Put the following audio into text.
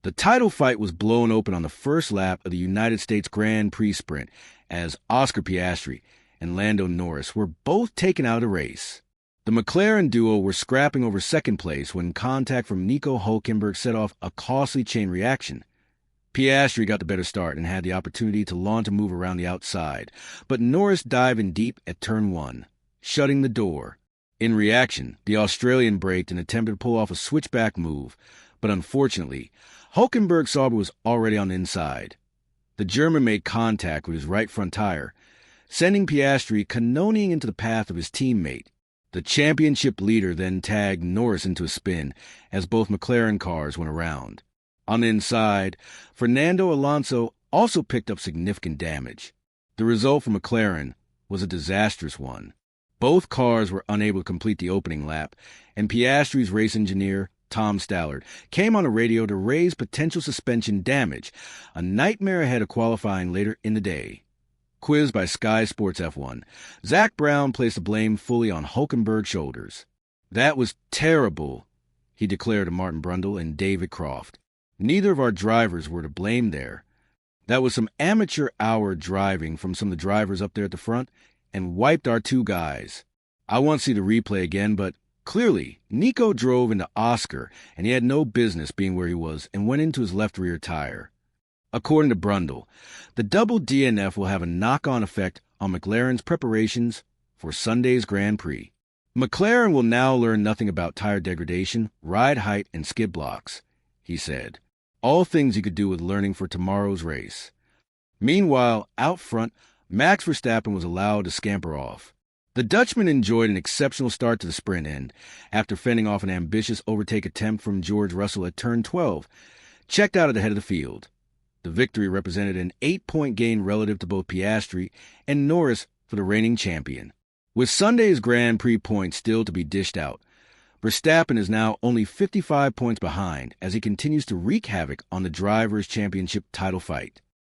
The title fight was blown open on the first lap of the United States Grand Prix sprint as Oscar Piastri and Lando Norris were both taken out of the race. The McLaren duo were scrapping over second place when contact from Nico Hülkenberg set off a costly chain reaction. Piastri got the better start and had the opportunity to launch a move around the outside, but Norris dived in deep at turn 1, shutting the door. In reaction, the Australian braked and attempted to pull off a switchback move, but unfortunately, Hülkenberg's Sauber was already on the inside. The German made contact with his right front tire, sending Piastri cannonading into the path of his teammate. The championship leader then tagged Norris into a spin as both McLaren cars went around. On the inside, Fernando Alonso also picked up significant damage. The result for McLaren was a disastrous one. Both cars were unable to complete the opening lap, and Piastri's race engineer, Tom Stallard, came on the radio to raise potential suspension damage, a nightmare ahead of qualifying later in the day. Quizzed by Sky Sports F1, Zach Brown placed the blame fully on Hülkenberg's shoulders. "That was terrible," he declared to Martin Brundle and David Croft. "Neither of our drivers were to blame there. That was some amateur hour driving from some of the drivers up there at the front and wiped our two guys. I want to see the replay again, but clearly Nico drove into Oscar and he had no business being where he was and went into his left rear tire." According to Brundle, the double DNF will have a knock-on effect on McLaren's preparations for Sunday's Grand Prix. McLaren will now learn nothing about tire degradation, ride height, and skid blocks, he said. All things you could do with learning for tomorrow's race. Meanwhile, out front, Max Verstappen was allowed to scamper off. The Dutchman enjoyed an exceptional start to the sprint end after fending off an ambitious overtake attempt from George Russell at turn 12, checked out at the head of the field. The victory represented an 8-point gain relative to both Piastri and Norris for the reigning champion. With Sunday's Grand Prix points still to be dished out, Verstappen is now only 55 points behind as he continues to wreak havoc on the Drivers' Championship title fight.